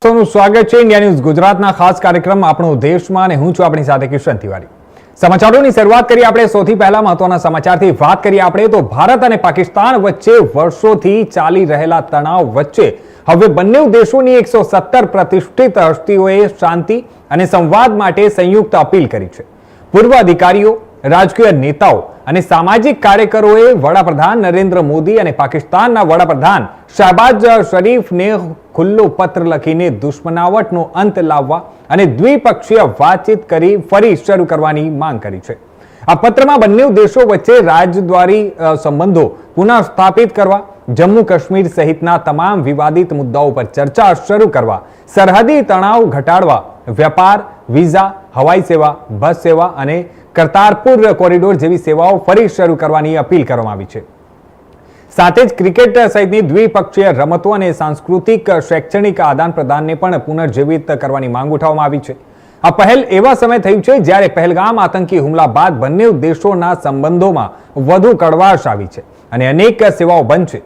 સૌનું સ્વાગત છે ઇન્ડિયા ન્યૂઝ ગુજરાતના ખાસ કાર્યક્રમ આપણો દેશમાં અને હું છું આપણી સાથે કિશન તિવારી। સમાચારોની શરૂઆત કરીએ આપણે સૌથી પહેલા મહત્વના સમાચારથી વાત કરીએ આપણે તો ભારત અને પાકિસ્તાન વચ્ચે વર્ષોથી ચાલી રહેલા તણાવ વચ્ચે હવે બંને દેશોની 117 પ્રતિષ્ઠિત હસ્તીઓએ શાંતિ અને સંવાદ માટે સંયુક્ત અપીલ કરી છે। પૂર્વ અધિકારીઓ, રાજકીય નેતાઓ અને સામાજિક કાર્યકરોએ વડાપ્રધાન નરેન્દ્ર મોદી અને પાકિસ્તાનના વડાપ્રધાન શહબાઝ શરીફને ખુલ્લો પત્ર લખીને દુશ્મનાવટનો અંત લાવવા અને દ્વિપક્ષીય વાતચીત કરી ફરી શરૂ કરવાની માંગ કરી છે। આ પત્રમાં બંને દેશો વચ્ચે રાજદ્વારી સંબંધો પુનઃસ્થાપિત કરવા, જમ્મુ કાશ્મીર સહિતના તમામ વિવાદિત મુદ્દાઓ પર ચર્ચા શરૂ કરવા, સરહદી તણાવ ઘટાડવા, વેપાર, વિઝા, હવાઈ સેવા, બસ સેવા અને કરતારપુર કોરિડોર જેવી સેવાઓ ફરી શરૂ કરવાની અપીલ કરવામાં આવી છે। સાથે જ ક્રિકેટ સહિતની દ્વિપક્ષીય રમતો અને સાંસ્કૃતિક શૈક્ષણિક આદાન પ્રદાનને પણ પુનર્જીવિત કરવાની માંગ ઉઠાવવામાં આવી છે। આ પહેલ એવા સમય થયું છે જ્યારે પહેલગામ આતંકી હુમલા બાદ બંને દેશોના સંબંધોમાં વધુ કડવાશ આવી છે અને અનેક સેવાઓ બંધ છે।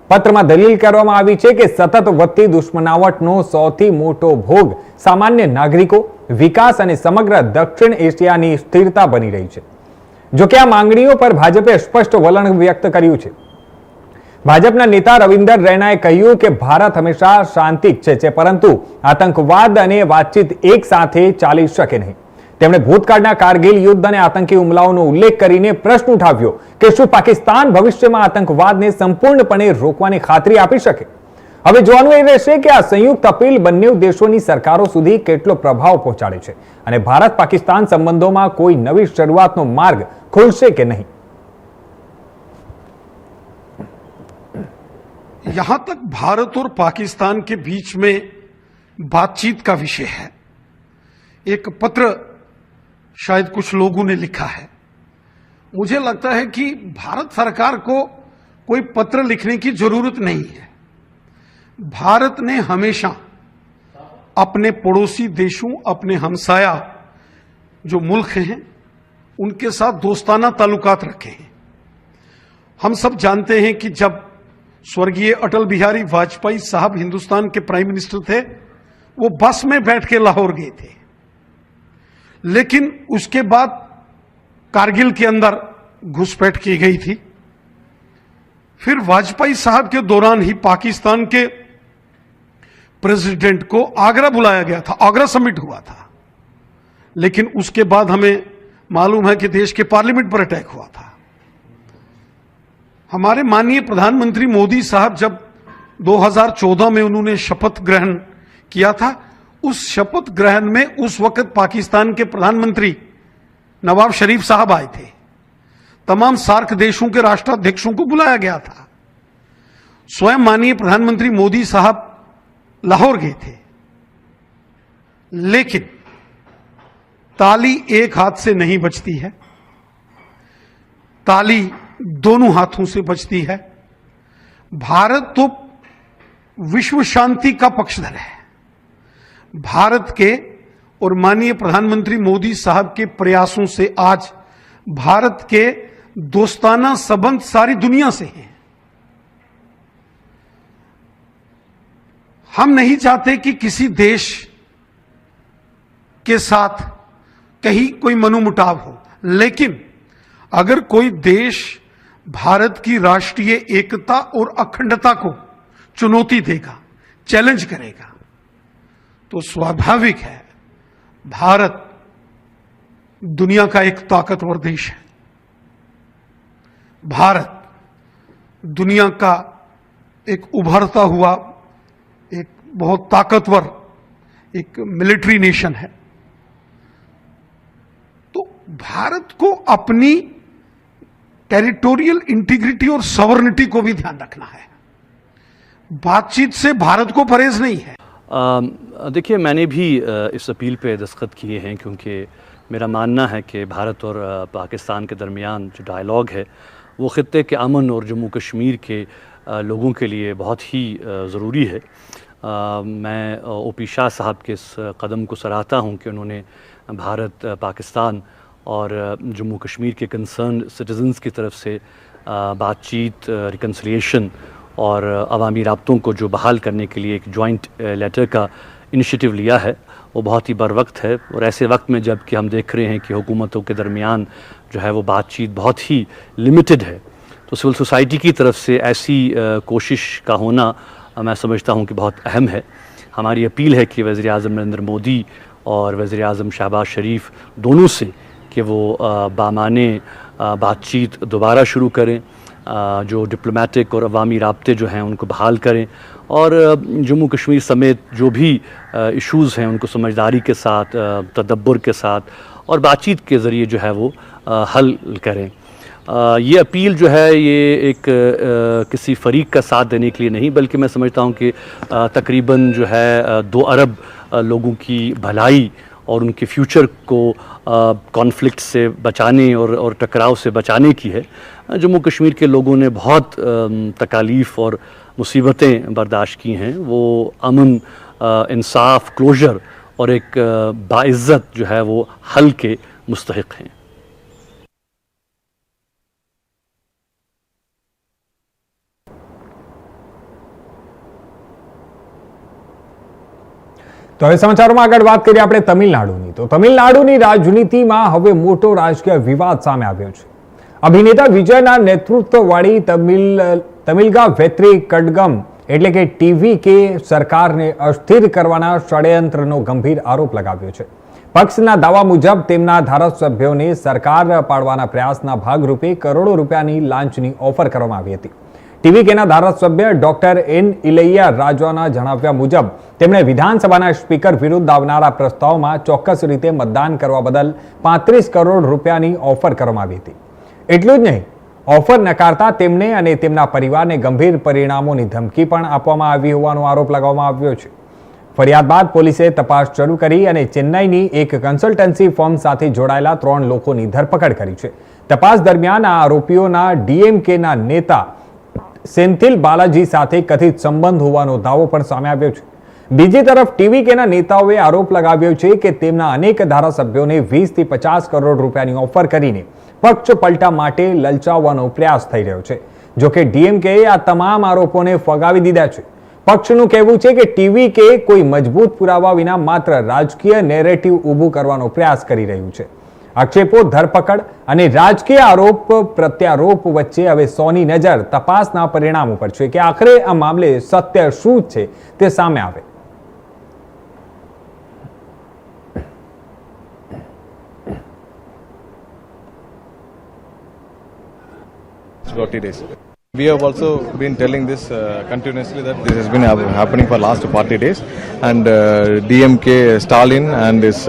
પત્રમાં દલીલ કરવામાં આવી છે કે સતત વધતી દુશ્મનાવટનો સૌથી મોટો ભોગ સામાન્ય નાગરિકો, વિકાસ અને સમગ્ર દક્ષિણ એશિયાની સ્થિરતા બની રહી છે। જો કે આ માંગણીઓ પર ભાજપે સ્પષ્ટ વલણ વ્યક્ત કર્યું છે। ભાજપના નેતા રવિન્દર રૈનાએ કહ્યું કે ભારત હંમેશા શાંતિ ઈચ્છે છે, પરંતુ આતંકવાદ અને વાતચીત એક સાથે ચાલી શકે નહીં। તેમણે ભૂતકાળના કારગિલ યુદ્ધ અને આતંકી હુમલાઓનો ઉલ્લેખ કરીને પ્રશ્ન ઉઠાવ્યો કે શું પાકિસ્તાન ભવિષ્યમાં આતંકવાદને સંપૂર્ણપણે રોકવાની ખાતરી આપી શકે। હવે જોવાનું એ રહેશે કે આ સંયુક્ત અપીલ બંને દેશોની સરકારો સુધી કેટલો પ્રભાવ પહોંચાડે છે અને ભારત પાકિસ્તાન સંબંધોમાં કોઈ નવી શરૂઆતનો માર્ગ ખોલશે કે નહીં। यहां तक भारत और पाकिस्तान के बीच में बातचीत का विषय है। एक पत्र शायद कुछ लोगों ने लिखा है। मुझे लगता है कि भारत सरकार को कोई पत्र लिखने की जरूरत नहीं है। भारत ने हमेशा अपने पड़ोसी देशों, अपने हमसाया जो मुल्क हैं, उनके साथ दोस्ताना ताल्लुकात रखे हैं। हम सब जानते हैं कि जब स्वर्गीय अटल बिहारी वाजपेयी साहब हिंदुस्तान के प्राइम मिनिस्टर थे, वो बस में बैठ के लाहौर गए थे, लेकिन उसके बाद कारगिल के अंदर घुसपैठ की गई थी। फिर वाजपेयी साहब के दौरान ही पाकिस्तान के प्रेसिडेंट को आगरा बुलाया गया था, आगरा समिट हुआ था, लेकिन उसके बाद हमें मालूम है कि देश के पार्लियामेंट पर अटैक हुआ था। हमारे माननीय प्रधानमंत्री मोदी साहब जब 2014 में उन्होंने शपथ ग्रहण किया था, उस शपथ ग्रहण में उस वक्त पाकिस्तान के प्रधानमंत्री नवाब शरीफ साहब आए थे। तमाम सार्क देशों के राष्ट्राध्यक्षों को बुलाया गया था। स्वयं माननीय प्रधानमंत्री मोदी साहब लाहौर गए थे, लेकिन ताली एक हाथ से नहीं बजती है, ताली दोनों हाथों से बजती है। भारत तो विश्व शांति का पक्षधर है। भारत के और माननीय प्रधानमंत्री मोदी साहब के प्रयासों से आज भारत के दोस्ताना संबंध सारी दुनिया से हैं। हम नहीं चाहते कि किसी देश के साथ कहीं कोई मनोमुटाव हो, लेकिन अगर कोई देश भारत की राष्ट्रीय एकता और अखंडता को चुनौती देगा, चैलेंज करेगा, तो स्वाभाविक है भारत दुनिया का एक ताकतवर देश है। भारत दुनिया का एक उभरता हुआ एक बहुत ताकतवर एक मिलिट्री नेशन है। तो भारत को अपनी टेरिटोरियल इंटीग्रिटी और सॉवरेनिटी को भी ध्यान रखना है। बातचीत से भारत को परहेज नहीं है। देखिए, मैंने भी इस अपील पे दस्तखत किए हैं, क्योंकि मेरा मानना है कि भारत और पाकिस्तान के दरमियान जो डायलॉग है वो ख़ित्ते के अमन और जम्मू कश्मीर के लोगों के लिए बहुत ही ज़रूरी है। मैं ओपी शाह साहब के इस कदम को सराहता हूँ कि उन्होंने भारत, पाकिस्तान और जम्मू कश्मीर के कंसर्न सिटीज़न्स की तरफ से बातचीत, रिकन्सिलिएशन और अवामी राब्तों को जो बहाल करने के लिए एक जॉइंट लेटर का इनिशिएटिव लिया है वो बहुत ही बर वक्त है, और ऐसे वक्त में जब कि हम देख रहे हैं कि हुकूमतों के दरमियान जो है वो बातचीत बहुत ही लिमिटेड है, तो सिविल सोसाइटी की तरफ से ऐसी कोशिश का होना मैं समझता हूँ कि बहुत अहम है। हमारी अपील है कि वज़ीर आज़म नरेंद्र मोदी और वज़ीर आज़म शहबाज शरीफ दोनों से कि वो बामाने बातचीत दोबारा शुरू करें, जो डिप्लोमेटिक और अवामी राब्ते जो हैं उनको बहाल करें, और जम्मू कश्मीर समेत जो भी इश्यूज़ हैं उनको समझदारी के साथ, तदब्बर के साथ और बातचीत के ज़रिए जो है वो हल करें। ये अपील जो है ये एक किसी फ़रीक का साथ देने के लिए नहीं, बल्कि मैं समझता हूँ कि तकरीबन जो है 2 अरब लोगों की भलाई और उनके फ्यूचर को कॉन्फ्लिक्ट से बचाने और टकराव से बचाने की है। जम्मू कश्मीर के लोगों ने बहुत तकालीफ़ और मुसीबतें बर्दाश्त की हैं, वो अमन, इंसाफ, क्लोजर और एक बाइज़्ज़त जो है वो हल के मुस्तहिक हैं। તો હવે સમાચારોમાં આગળ વાત કરીએ આપણે તમિલનાડુની. તો તમિલનાડુની રાજનીતિમાં હવે મોટો રાજકીય વિવાદ સામે આવ્યો છે. અભિનેતા વિજયના નેતૃત્વવાળી તમિલગા વેત્રી કડગમ એટલે કે ટીવીકે સરકારને અસ્થિર કરવાના ષડયંત્રનો ગંભીર આરોપ લગાવ્યો છે. પક્ષના દાવા મુજબ તેમના ધારાસભ્યોને સરકાર પાડવાના પ્રયાસના ભાગરૂપે કરોડો રૂપિયાની લાંચની ઓફર કરવામાં આવી હતી. ટીવીકેના ધારાસભ્ય ડોક્ટર એન ઇલૈયા રાજાના જણાવ્યા મુજબ તેમણે વિધાનસભાના સ્પીકર વિરુદ્ધ આવનારા પ્રસ્તાવમાં ચોક્કસ રીતે મતદાન કરવા બદલ 35 કરોડ રૂપિયાની ઓફર કરવામાં આવી હતી. એટલું જ નહીં, ઓફર નકારતા તેમને અને તેમના પરિવારને ગંભીર પરિણામોની ધમકી પણ આપવામાં આવી હોવાનો આરોપ લગાવવામાં આવ્યો છે. ફરિયાદ બાદ પોલીસે તપાસ શરૂ કરી અને ચેન્નઈની એક કન્સલ્ટન્સી ફર્મ સાથે જોડાયેલા 3 લોકોની ધરપકડ કરી છે. તપાસ દરમિયાન આ આરોપીઓના ડીએમકેના નેતા સેન્થિલ બાલાજી સાથે કથિત સંબંધ હોવાનો દાવો પણ સામે આવ્યો છે. બીજી તરફ ટીવીકેના નેતાઓએ આરોપ લગાવ્યો છે કે તેમના અનેક ધારાસભ્યોને 20 થી 50 કરોડ રૂપિયાની ઓફર કરીને પક્ષ પલટા માટે લલચાવવાનો પ્રયાસ થઈ રહ્યો છે. જોકે ડીએમકેએ આ તમામ આરોપોને ફગાવી દીધા છે. પક્ષનું કહેવું છે કે ટીવીકે કોઈ મજબૂત પુરાવા વિના માત્ર રાજકીય નેરેટિવ ઊભું કરવાનો પ્રયાસ કરી રહ્યું છે. આક્ષેપો, ધરપકડ અને રાજકીય આરોપ પ્રત્યારોપ વચ્ચે હવે સૌની નજર તપાસના પરિણામ ઉપર છે કે આખરે આ મામલે સત્ય શું છે તે સામે આવે. We have also been telling this continuously that this has been happening for last 40 days, and DMK Stalin and his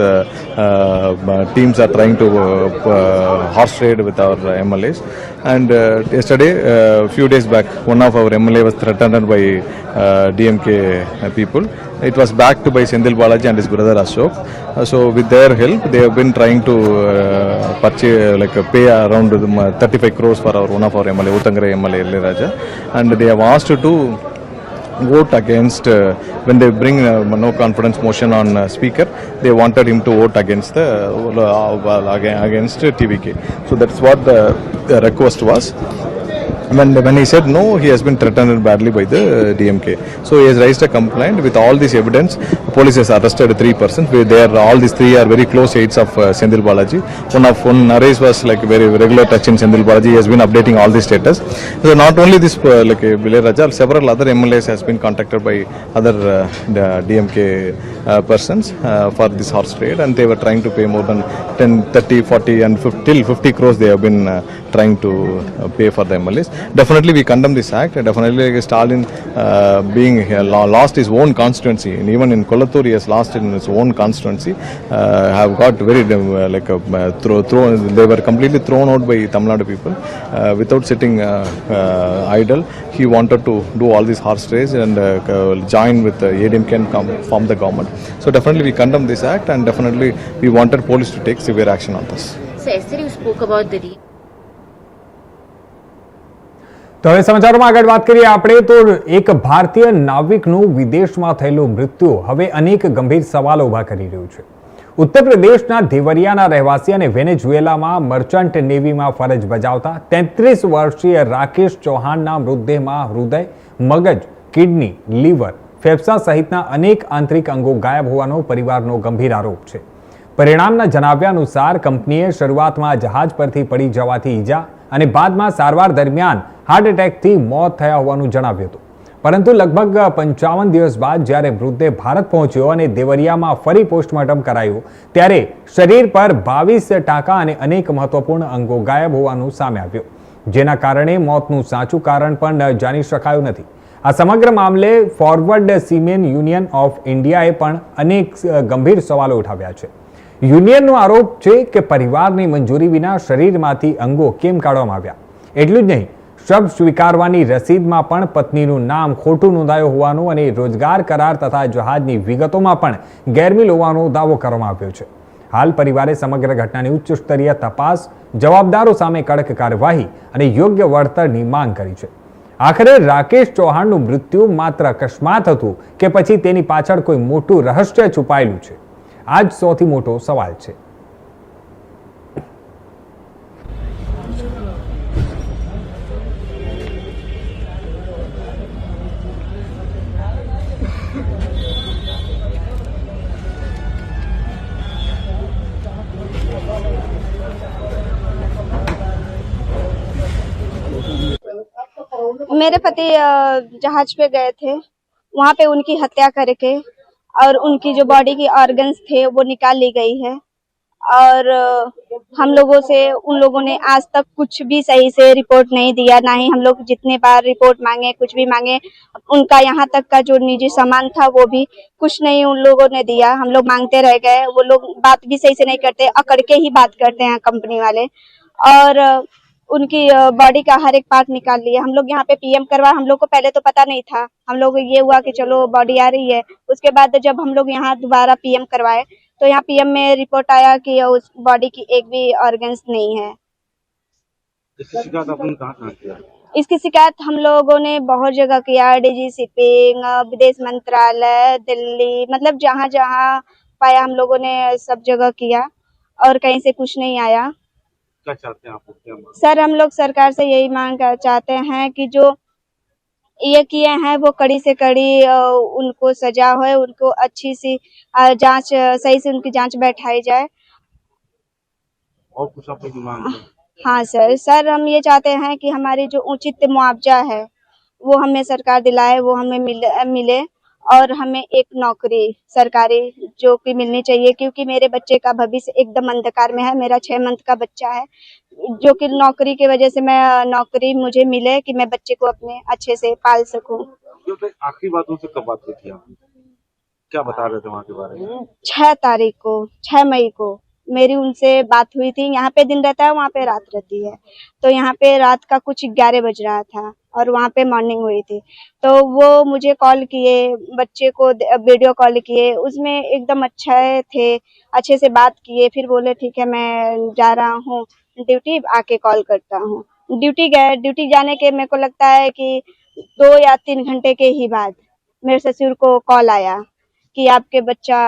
teams are trying to horse trade with our MLAs. And yesterday, few days back, one of our MLA was threatened by DMK people. It was backed by Sendil Balaji and his brother Ashok. So with their help, they have been trying to pay around 35 crores for one of our MLA, Uttangare MLA Raja, and they have asked to vote against when they bring no confidence motion on speaker. They wanted him to vote against against TVK. So that's what the request was. When he said no, he has been threatened badly by the DMK. So he has raised a complaint. With all this evidence, police has arrested 3 persons. All these 3 are very close aides of Sendil Balaji. One Naresh was like very regular touch in Sendil Balaji. He has been updating all the status. So not only this Bilay Raja, several other MLAs has been contacted by other DMK persons for this horse trade, and they were trying to pay more than 10, 30, 40 and 50, till 50 crores they have been trying to pay for the MLAs. Definitely we condemn this act. Definitely Stalin being lost his own constituency, and even in Kolattur he has lost in his own constituency, have got very thrown. They were completely thrown out by Tamil Nadu people without sitting idle. He wanted to do all these horse trades and join with ADMK and form the government. So definitely we condemn this act, and definitely we wanted police to take severe action on this. So yesterday you spoke about the તો હવે સમાચારોમાં આગળ વાત કરીએ આપણે તો એક ભારતીય નાવિકનું વિદેશમાં થયેલું મૃત્યુ હવે અનેક ગંભીર સવાલો ઊભા કરી રહ્યું છે. ઉત્તર પ્રદેશના દેવરિયાના રહેવાસી અને વેનેઝુએલામાં મર્ચન્ટ નેવીમાં ફરજ બજાવતા 33 વર્ષીય રાકેશ ચૌહાણના મૃતદેહમાં હૃદય, મગજ, કિડની, લીવર, ફેફસા સહિતના અનેક આંતરિક અંગો ગાયબ હોવાનો પરિવારનો ગંભીર આરોપ છે. પરિણામના જણાવ્યા અનુસાર કંપનીએ શરૂઆતમાં જહાજ પરથી પડી જવાથી ઈજા અને બાદમાં સારવાર દરમિયાન હાર્ટ એટેકથી મોત થયા હોવાનું જણાવ્યું હતું. પરંતુ લગભગ 55 દિવસ બાદ જ્યારે મૃતદેહ ભારત પહોંચ્યો અને દેવરિયામાં ફરી પોસ્ટમોર્ટમ કરાયું ત્યારે શરીર પર 22% અને અનેક મહત્વપૂર્ણ અંગો ગાયબ હોવાનું સામે આવ્યું, જેના કારણે મોતનું સાચું કારણ પણ જાણી શકાયું નથી. આ સમગ્ર મામલે ફોરવર્ડ સિમેન યુનિયન ઓફ ઇન્ડિયાએ પણ અનેક ગંભીર સવાલો ઉઠાવ્યા છે. યુનિયનનો આરોપ છે કે પરિવારની મંજૂરી વિના શરીરમાંથી અંગો કેમ કાઢવામાં આવ્યા. એટલું જ નહીં, શબ સ્વીકારવાની રસીદમાં પણ પત્નીનું નામ ખોટું નોંધાયું હોવાનું અને રોજગાર કરાર તથા જહાજની વિગતોમાં પણ ગેરમિલ હોવાનો દાવો કરવામાં આવ્યો છે. હાલ પરિવારે સમગ્ર ઘટનાની ઉચ્ચ સ્તરીય તપાસ, જવાબદારો સામે કડક કાર્યવાહી અને યોગ્ય વળતરની માંગ કરી છે. આખરે રાકેશ ચૌહાણનું મૃત્યુ માત્ર અકસ્માત હતું કે પછી તેની પાછળ કોઈ મોટું રહસ્ય છુપાયેલું છે? આ જ સૌથી મોટો સવાલ છે. मेरे पति जहाज पे गए थे, वहाँ पे उनकी हत्या करके और उनकी जो बॉडी की ऑर्गन्स थे वो निकाल ली गई है। और हम लोगों से उन लोगों ने आज तक कुछ भी सही से रिपोर्ट नहीं दिया, ना ही हम लोग जितने बार रिपोर्ट मांगे, कुछ भी मांगे, उनका यहाँ तक का जो निजी सामान था वो भी कुछ नहीं उन लोगों ने दिया। हम लोग मांगते रह गए, वो लोग बात भी सही से नहीं करते, अकड़ के ही बात करते हैं कंपनी वाले। और उनकी बॉडी का हर एक पार्ट निकाल लिया। हम लोग यहाँ पे पीएम करवा, हम लोग को पहले तो पता नहीं था, हम लोग ये हुआ कि चलो बॉडी आ रही है। उसके बाद जब हम लोग यहाँ दोबारा पीएम करवाए तो यहाँ पीएम में रिपोर्ट आया कि उस बॉडी की एक भी ऑर्गन्स नहीं है। इसकी शिकायत आपने कहाँ किया? इसकी शिकायत हम लोगों ने बहुत जगह किया, डीजी शिपिंग, विदेश मंत्रालय, दिल्ली, मतलब जहाँ जहाँ पाया हम लोगों ने सब जगह किया और कहीं से कुछ नहीं आया। क्या चाहते हैं आप? क्या मांग? सर हम लोग सरकार से यही मांग चाहते हैं कि जो ये किए हैं वो कड़ी से कड़ी उनको सजा हो, उनको अच्छी सी जांच, सही से उनकी जांच बैठाई जाए। और कुछ आप लोग की मांग है? हाँ सर हम ये चाहते हैं कि हमारी जो उचित मुआवजा है वो हमें सरकार दिलाए, वो हमें मिले और हमें एक नौकरी सरकारी जो कि मिलनी चाहिए, क्योंकि मेरे बच्चे का भविष्य एकदम अंधकार में है। मेरा 6 मंथ का बच्चा है, जो कि नौकरी की वजह से मैं नौकरी मुझे मिले कि मैं बच्चे को अपने अच्छे से पाल सकूं। आखिरी बात उनसे कब बात हुई थी आपने? क्या बता रहे थे वहाँ के बारे में? 6 मई को मेरी उनसे बात हुई थी। यहाँ पे दिन रहता है, वहाँ पे रात रहती है, तो यहाँ पे रात का कुछ 11 बज रहा था और वहाँ पे मॉर्निंग हुई थी। तो वो मुझे कॉल किए, बच्चे को वीडियो कॉल किए, उसमें एकदम अच्छे थे, अच्छे से बात किए। फिर बोले ठीक है मैं जा रहा हूँ ड्यूटी, आके कॉल करता हूँ। ड्यूटी गए, ड्यूटी जाने के मेरे को लगता है कि 2 या 3 घंटे के ही बाद मेरे ससुर को कॉल आया कि आपके बच्चा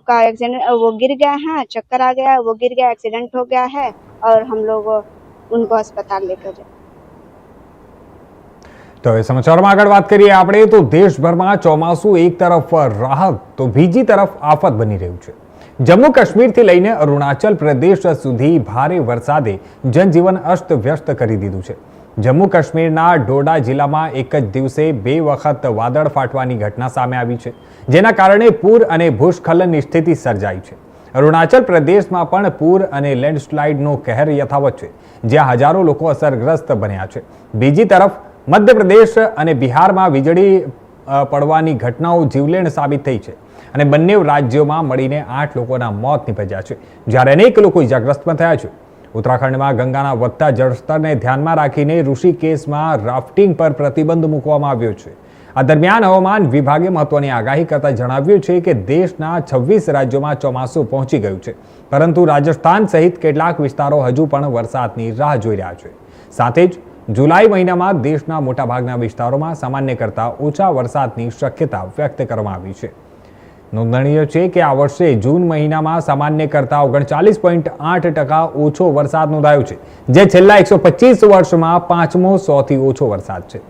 का एक्सीडेंट, वो गिर गया है, चक्कर आ गया, वो गिर गया, एक्सीडेंट हो गया है और हम लोग उनको अस्पताल लेकर जाए। તો એ સમાચારમાં આગળ વાત કરીએ આપણે તો દેશભરમાં ચોમાસું એક તરફ રાહત તો બીજી તરફ આફત બની રહ્યું છે. જમ્મુ કાશ્મીરથી લઈને અરુણાચલ પ્રદેશ સુધી ભારે વરસાદે જનજીવન અસ્તવ્યસ્ત કરી દીધું છે. જમ્મુ કાશ્મીરના ડોડા જિલ્લામાં એક જ દિવસે 2 વખત વાદળ ફાટવાની ઘટના સામે આવી છે, જેના કારણે પૂર અને ભૂસ્ખલનની સ્થિતિ સર્જાઈ છે. અરુણાચલ પ્રદેશમાં પણ પૂર અને લેન્ડસ્લાઇડનો કહેર યથાવત છે, જ્યાં હજારો લોકો અસરગ્રસ્ત બન્યા છે. બીજી તરફ મધ્યપ્રદેશ અને બિહારમાં વીજળી પડવાની ઘટનાઓ જીવલેણ સાબિત થઈ છે અને બંને રાજ્યોમાં મળીને 8 લોકોના મોત નીપજ્યા છે, જ્યારે અનેક લોકો ઇજાગ્રસ્ત પણ થયા છે. ઉત્તરાખંડમાં ગંગાના વધતા જળસ્તરને ધ્યાનમાં રાખીને ઋષિકેશમાં રાફ્ટિંગ પર પ્રતિબંધ મૂકવામાં આવ્યો છે. આ દરમિયાન હવામાન વિભાગે મહત્વની આગાહી કરતા જણાવ્યું છે કે દેશના 26 રાજ્યોમાં ચોમાસું પહોંચી ગયું છે, પરંતુ રાજસ્થાન સહિત કેટલાક વિસ્તારો હજુ પણ વરસાદની રાહ જોઈ રહ્યા છે. સાથે જ જુલાઈ મહિનામાં દેશના મોટાભાગના વિસ્તારોમાં સામાન્ય કરતાં ઓછા વરસાદની શક્યતા વ્યક્ત કરવામાં આવી છે. નોંધનીય છે કે આ વર્ષે જૂન મહિનામાં સામાન્ય કરતાં 39.8% ઓછો વરસાદ નોંધાયો છે, જે છેલ્લા 125 વર્ષમાં 5મો સૌથી ઓછો વરસાદ છે.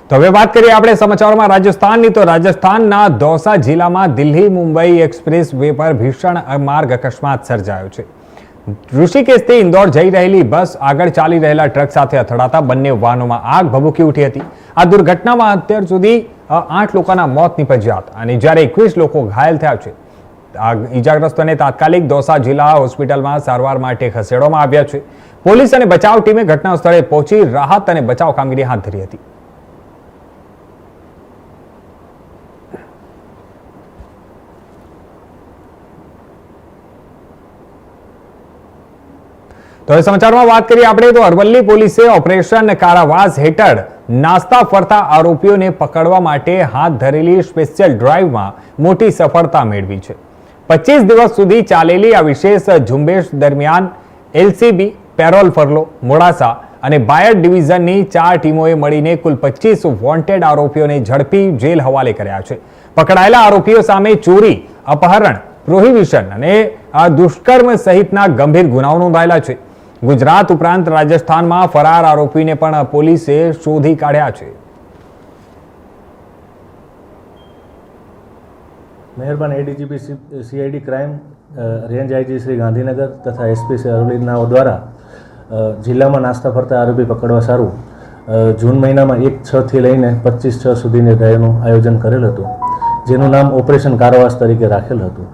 તો હવે વાત કરીએ આપણે સમાચારોમાં રાજસ્થાનની. તો રાજસ્થાનના દૌસા જિલ્લામાં દિલ્હી મુંબઈ એક્સપ્રેસ વે પર ભીષણ માર્ગ અકસ્માત સર્જાયો છે. ઋષિકેશથી ઇન્દોર જઈ રહેલી બસ આગળ ચાલી રહેલા ટ્રક સાથે અથડાતા બંને વાહનોમાં આગ ભભૂકી ઉઠી હતી. આ દુર્ઘટનામાં અત્યાર સુધી 8 લોકોના મોત નીપજ્યા હતા અને જ્યારે 21 લોકો ઘાયલ થયા છે. આ ઈજાગ્રસ્તોને તાત્કાલિક દૌસા જિલ્લા હોસ્પિટલમાં સારવાર માટે ખસેડવામાં આવ્યા છે. પોલીસ અને બચાવ ટીમે ઘટના સ્થળે પહોંચી રાહત અને બચાવ કામગીરી હાથ ધરી હતી. તો હવે સમાચારમાં વાત કરીએ આપણે. તો અરવલ્લી પોલીસે ઓપરેશન કારાવાસ હેઠળ નાસ્તા ફરતા આરોપીઓને પકડવા માટે હાથ ધરેલી સ્પેશિયલ ડ્રાઈવમાં મોટી સફળતા મેળવી છે. 25 દિવસ સુધી ચાલેલી આ વિશેષ ઝુંબેશ દરમિયાન એલસીબી, પેરોલ ફરલો, મોડાસા અને બાયર ડિવિઝનની 4 ટીમોએ મળીને કુલ 25 વોન્ટેડ આરોપીઓને ઝડપી જેલ હવાલે કર્યા છે. પકડાયેલા આરોપીઓ સામે ચોરી, અપહરણ, પ્રોહિબિશન અને દુષ્કર્મ સહિતના ગંભીર ગુનાઓ નોંધાયેલા છે. ગુજરાત ઉપરાંત રાજસ્થાનમાં ફરાર આરોપીને પણ પોલીસે શોધી કાઢ્યા છે. मेहरबान ADGP CID crime range IG Shri Gandhinagar तथा एसपी श्री अरवलीनाओ द्वारा જિલ્લામાં નાસ્તા ફરતા આરોપી પકડવા સારું જૂન મહિનામાં 1/6 લઈને 25/6 સુધીની ડ્રાઈવનું આયોજન કરેલ હતું, જેનું નામ ઓપરેશન કારાવાસ તરીકે રાખેલ હતું.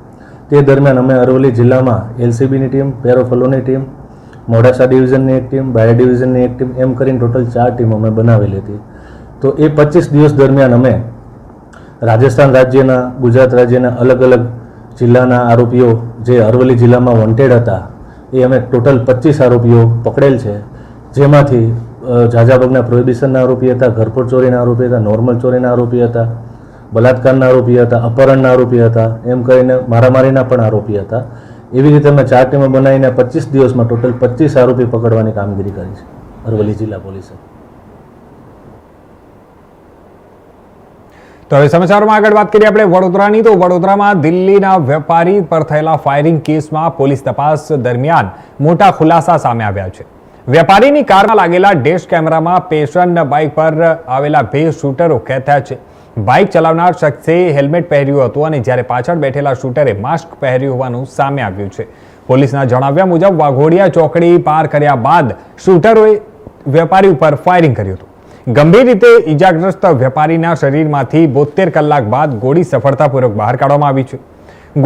તે દરમિયાન અમે અરવલ્લી જિલ્લામાં એલસીબીની ટીમ, પેરોફલોની ટીમ, મોડાસા ડિવિઝનની એક ટીમ, બાયર ડિવિઝનની એક ટીમ એમ કરીને ટોટલ 4 ટીમો અમે બનાવેલી હતી. તો એ 25 દિવસ દરમિયાન અમે રાજસ્થાન રાજ્યના, ગુજરાત રાજ્યના અલગ અલગ જિલ્લાના આરોપીઓ જે અરવલ્લી જિલ્લામાં વોન્ટેડ હતા એ અમે ટોટલ 25 આરોપીઓ પકડેલ છે, જેમાંથી ઝાઝા ભાગના પ્રોહિબિશનના આરોપી હતા, ઘરફોડ ચોરીના આરોપી હતા, નોર્મલ ચોરીના આરોપી હતા, બલાત્કારના આરોપી હતા, અપહરણના આરોપી હતા, એમ કરીને મારામારીના પણ આરોપી હતા. એવી રીતે અમે 4 ટીમો બનાવીને 25 દિવસમાં ટોટલ 25 આરોપી પકડવાની કામગીરી કરી છે અરવલ્લી જિલ્લા પોલીસે. તો હવે સમાચારોમાં આગળ વાત કરીએ આપણે વડોદરાની. તો વડોદરામાં દિલ્હીના વેપારી પર થયેલા ફાયરિંગ કેસમાં પોલીસ તપાસ દરમિયાન મોટા ખુલાસા સામે આવ્યા છે. વેપારીની કારમાં લાગેલા ડેશ કેમેરામાં પેશન બાઇક પર આવેલા 2 શૂટરો કેદ થયા છે. બાઇક ચલાવનાર શખ્સે હેલ્મેટ પહેર્યું હતું અને જ્યારે પાછળ બેઠેલા શૂટરે માસ્ક પહેર્યું હોવાનું સામે આવ્યું છે. પોલીસના જણાવ્યા મુજબ વાઘોડિયા ચોકડી પાર કર્યા બાદ શૂટરોએ વેપારી ઉપર ફાયરિંગ કર્યું હતું. ગંભીર રીતે ઈજાગ્રસ્ત વેપારીના શરીરમાંથી 72 કલાક બાદ ગોળી સફળતાપૂર્વક બહાર કાઢવામાં આવી છે.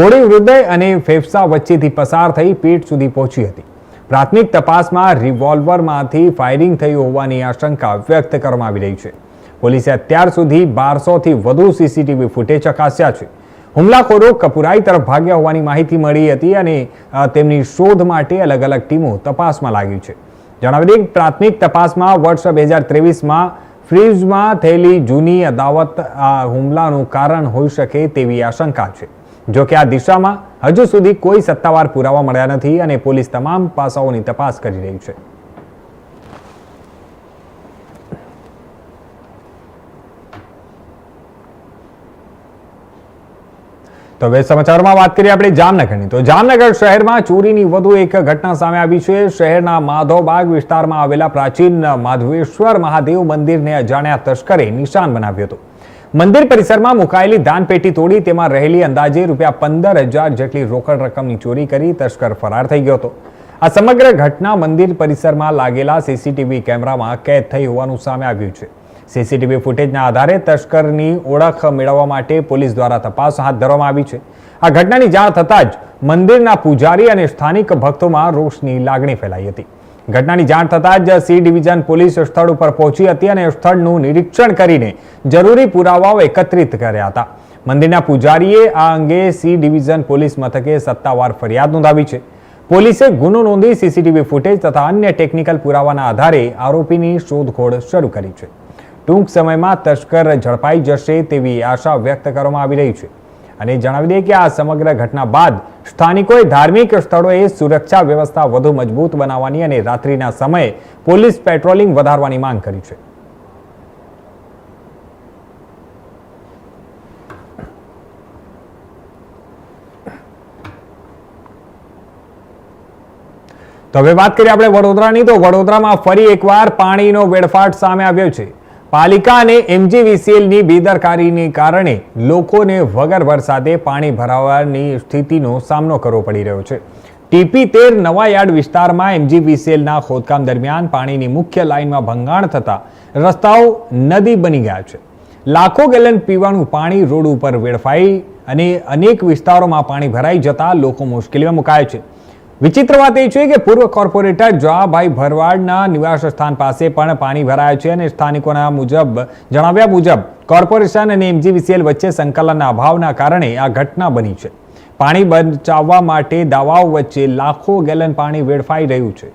ગોળી હૃદય અને ફેફસા વચ્ચેથી પસાર થઈ પેટ સુધી પહોંચી હતી. પ્રાથમિક તપાસમાં રિવોલ્વરમાંથી ફાયરિંગ થયું હોવાની આશંકા વ્યક્ત કરવામાં આવી રહી છે. પોલીસે અત્યાર સુધી 1200થી વધુ સીસીટીવી ફૂટેજ ચકાસ્યા છે. હુમલાખોરો કપુરાઈ તરફ ભાગ્યા હોવાની માહિતી મળી હતી અને તેમની શોધ માટે અલગ અલગ ટીમો તપાસમાં લાગી છે. જણાવી દઈએ કે પ્રાથમિક તપાસમાં વર્ષ 2023માં ફ્રીજમાં થયેલી જૂની અદાવત આ હુમલાનું કારણ હોઈ શકે તેવી આશંકા છે. જો કે આ દિશામાં હજુ સુધી કોઈ સત્તાવાર પુરાવા મળ્યા નથી અને પોલીસ તમામ પાસાઓની તપાસ કરી રહી છે. તો હવે સમાચારમાં વાત કરીએ આપણે જામનગરની. તો જામનગર શહેરમાં ચોરીની વધુ એક ઘટના સામે આવી છે. શહેરના માધવબાગ વિસ્તારમાં આવેલા પ્રાચીન માધવેશ્વર મહાદેવ મંદિરને અજાણ્યા તસ્કરે નિશાન બનાવ્યું હતું. મંદિર પરિસરમાં મુકાયેલી દાનપેટી તોડી તેમાં રહેલી અંદાજે ₹15,000 જેટલી રોકડ રકમની ચોરી કરી તસ્કર ફરાર થઈ ગયો હતો. આ સમગ્ર ઘટના મંદિર પરિસરમાં લાગેલા સીસીટીવી કેમેરામાં કેદ થઈ હોવાનું સામે આવ્યું છે. સીસીટીવી ફૂટેજના આધારે તસ્કરની ઓળખ મેળવવા માટે પોલીસ દ્વારા તપાસ હાથ ધરવામાં આવી છે. આ ઘટનાની જાણ થતાં જ મંદિરના પૂજારી અને સ્થાનિક ભક્તોમાં રોષની લાગણી ફેલાઈ હતી. ઘટનાની જાણ થતાં જ સી ડિવિઝન પોલીસ સ્થળ ઉપર પહોંચી હતી અને સ્થળનું નિરીક્ષણ કરીને જરૂરી પુરાવાઓ એકત્રિત કર્યા હતા. મંદિરના પૂજારીએ આ અંગે સી ડિવિઝન પોલીસ મથકે સત્તાવાર ફરિયાદ નોંધાવી છે. પોલીસે ગુનો નોંધી સીસીટીવી ફૂટેજ તથા અન્ય ટેકનિકલ પુરાવાના આધારે આરોપીની શોધખોળ શરૂ કરી છે. ટૂંક સમયમાં તસ્કર ઝડપાઈ જશે તેવી આશા વ્યક્ત કરવામાં આવી રહી છે. અને જણાવી દઈએ કે આ સમગ્ર ઘટના બાદ સ્થાનિકોએ ધાર્મિક સ્થળોએ સુરક્ષા વ્યવસ્થા વધુ મજબૂત બનાવવાની અને રાત્રિના સમયે પોલીસ પેટ્રોલિંગ વધારવાની માંગ કરી છે. તો હવે વાત કરીએ આપણે વડોદરાની. તો વડોદરામાં ફરી એકવાર પાણીનો વેડફાટ સામે આવ્યો છે. પાલિકા અને એમજીવીસીએલની બેદરકારીને કારણે લોકોને વગર વરસાદે પાણી ભરાવાની સ્થિતિનો સામનો કરવો પડી રહ્યો છે. TP13 નવાયાર્ડ વિસ્તારમાં એમજીવીસીએલના ખોદકામ દરમિયાન પાણીની મુખ્ય લાઇનમાં ભંગાણ થતા રસ્તાઓ નદી બની ગયા છે. લાખો ગેલન પીવાનું પાણી રોડ ઉપર વેડફાઈ અને અનેક વિસ્તારોમાં પાણી ભરાઈ જતા લોકો મુશ્કેલીમાં મુકાયા છે. વિચિત્ર વાત એ છે કે પૂર્વ કોર્પોરેટર જવાભાઈ ભરવાડના નિવાસ સ્થાન પાસે પણ પાણી ભરાયા છે અને સ્થાનિકોના જણાવ્યા મુજબ કોર્પોરેશન અને એમજીવીસીએલ વચ્ચે સંકલનના અભાવના કારણે આ ઘટના બની છે. પાણી બચાવવા માટે દાવાઓ વચ્ચે લાખો ગેલન પાણી વેડફાઈ રહ્યું છે.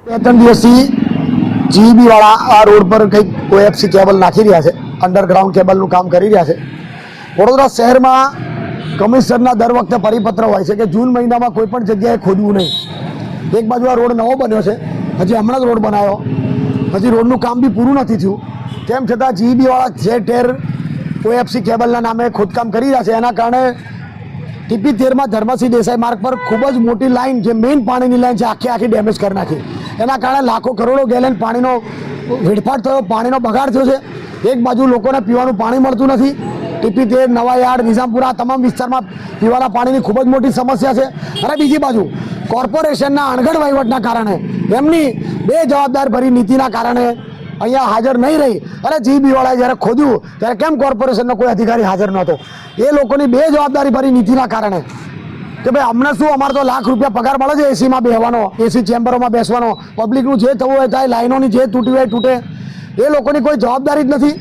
બે ત્રણ દિવસથી જીઈબી વાળા આ રોડ પર કંઈક ઓએફસી કેબલ નાખી રહ્યા છે, અંડરગ્રાઉન્ડ કેબલનું કામ કરી રહ્યા છે. વડોદરા શહેરમાં કમિશનરના દર વખતે પરિપત્ર હોય છે કે જૂન મહિનામાં કોઈ પણ જગ્યાએ ખોદવું નહીં. એક બાજુ આ રોડ નવો બન્યો છે, હજી હમણાં જ રોડ બનાવ્યો, હજી રોડનું કામ બી પૂરું નથી થયું. તેમ છતાં જીઈબી વાળા જે ઠેર ઓએફસી કેબલના નામે ખોદકામ કરી રહ્યા છે, એના કારણે TP13માં ધર્મસિંહ દેસાઈ માર્ગ પર ખૂબ જ મોટી લાઈન, જે મેઇન પાણીની લાઈન છે, આખી ડેમેજ કરી નાખી. એના કારણે લાખો કરોડો ગેલન પાણીનો વેડફાટ થયો, પાણીનો બગાડ થયો છે. એક બાજુ લોકોને પીવાનું પાણી મળતું નથી. TP13 નવાયાર્ડ, નિઝામપુરા તમામ વિસ્તારમાં પીવાના પાણીની ખૂબ જ મોટી સમસ્યા છે. અને બીજી બાજુ કોર્પોરેશનના અણઘડ વહીવટના કારણે, એમની બે જવાબદારભરી નીતિના કારણે અહીંયા હાજર નહીં રહી અને જીઈબી વાળાએ જ્યારે ખોદ્યું ત્યારે કેમ કોર્પોરેશનનો કોઈ અધિકારી હાજર નહોતો? એ લોકોની બે જવાબદારીભરી નીતિના કારણે કે ભાઈ અમને શું, અમારે તો લાખ રૂપિયા પગાર મળે છે એસીમાં બેસવાનો, એસી ચેમ્બરોમાં બેસવાનો, પબ્લિકનું જે થવું હોય થાય, લાઈનોની જે તૂટી હોય તૂટે. એ લોકોની કોઈ જવાબદારી જ નથી.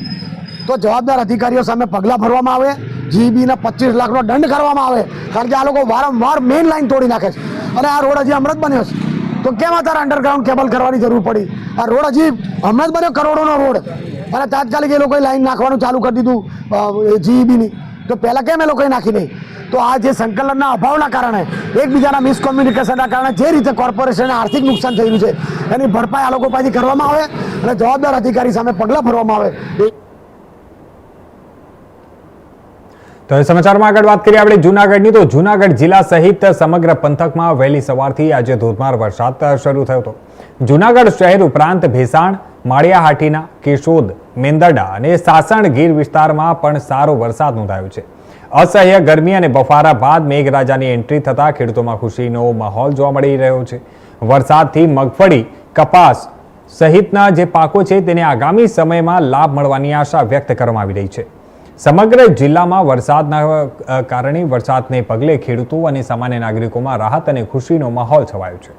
તો જવાબદાર અધિકારીઓ સામે પગલાં ભરવામાં આવે, જીઈબીને 25 લાખનો દંડ કરવામાં આવે, કારણ કે આ લોકો વારંવાર મેઇન લાઈન તોડી નાખે છે. અને આ રોડ હજી હમણાં જ બન્યો છે, તો કેમ અત્યારે અંડરગ્રાઉન્ડ કેબલ કરવાની જરૂર પડી? આ રોડ હજી હમણાં જ બન્યો, કરોડોનો રોડ, અને તાત્કાલિક એ લોકોએ લાઈન નાખવાનું ચાલુ કરી દીધું જીઈબીની. તો પહેલાં કેમ એ લોકોએ નાખી નહીં? તો આ જે સંકલનના અભાવના કારણે, એકબીજાના મિસકોમ્યુનિકેશનના કારણે જે રીતે કોર્પોરેશનને આર્થિક નુકસાન થઈ રહ્યું છે, એની ભરપાઈ આ લોકો પાસેથી કરવામાં આવે અને જવાબદાર અધિકારી સામે પગલાં ભરવામાં આવે. તો એ સમાચારમાં આગળ વાત કરીએ આપણે જૂનાગઢની. તો જૂનાગઢ જિલ્લા સહિત સમગ્ર પંથકમાં વહેલી સવારથી આજે ધોધમાર વરસાદ શરૂ થયો હતો. જૂનાગઢ શહેર ઉપરાંત ભેસાણ, માળિયાહાટીના, કેશોદ, મેંદરડા અને સાસણ ગીર વિસ્તારમાં પણ સારો વરસાદ નોંધાયો છે. અસહ્ય ગરમી અને બફારા બાદ મેઘરાજાની એન્ટ્રી થતા ખેડૂતોમાં ખુશીનો માહોલ જોવા મળી રહ્યો છે. વરસાદથી મગફળી, કપાસ સહિતના જે પાકો છે તેને આગામી સમયમાં લાભ મળવાની આશા વ્યક્ત કરવામાં આવી રહી છે. સમગ્ર જિલ્લામાં વરસાદના કારણે વરસાદને પગલે ખેડૂતો અને સામાન્ય નાગરિકોમાં રાહત અને ખુશીનો માહોલ છવાયો છે.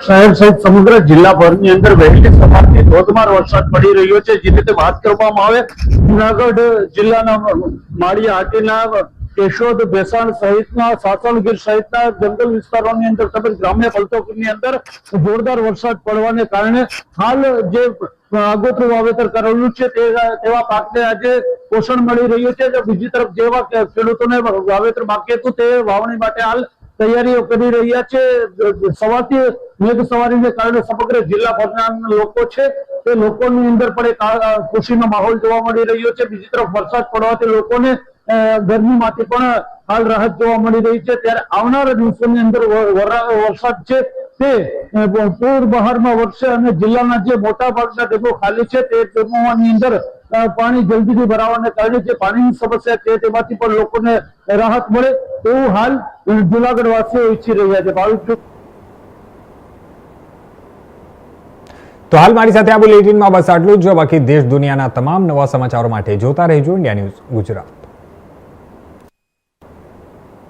શહેર સહિત સમગ્ર જિલ્લાભરની અંદર વહેલી સવારથી ધોધમાર વરસાદ પડી રહ્યો છે. જે રીતે વાત કરવામાં આવે, જુનાગઢ જિલ્લાના માળિયાહાટીના, કેશોદ, ભેસાણ સહિતના, સાસણગીર સહિતના જંગલ વિસ્તારોની અંદર તેમજ ગ્રામ્ય પંથકોની અંદર જોરદાર વરસાદ પડવાને કારણે હાલ જે આગોતરું વાવેતર કરેલું છે તેવા પાકને આજે પોષણ મળી રહ્યું છે. બીજી તરફ જેવા ખેડૂતોને વાવેતર બાકી હતું તે વાવણી માટે હાલ તૈયારીઓ કરી રહ્યા છે. સવારથી મેઘ સવારીને કારણે સમગ્ર જિલ્લાભરના લોકો છે તે લોકોની અંદર પણ એક ખુશીનો માહોલ જોવા મળી રહ્યો છે. બીજી તરફ વરસાદ પડવાથી લોકોને ગરમીમાંથી પણ હાલ રાહત જોવા મળી રહી છે. ત્યારે આવનારા દિવસોની અંદર વરસાદ છે તે પૂર બહારમાં વરસે અને જિલ્લાના જે મોટા ભાગના ડેપો ખાલી છે તે ડેપોની અંદર પાણી જલ્દીથી ભરાવાને કારણે જે પાણીની સમસ્યા છે તેમાંથી પણ લોકોને રાહત મળે એવું હાલ જુનાગઢ વાસીઓ ઈચ્છી રહ્યા છે. તો હાલ મારી સાથે આ બુલેટિનમાં બસ આટલું જ. બાકી દેશ દુનિયાના તમામ નવા સમાચારો માટે જોતા રહેજો ઇન્ડિયા ન્યૂઝ ગુજરાત.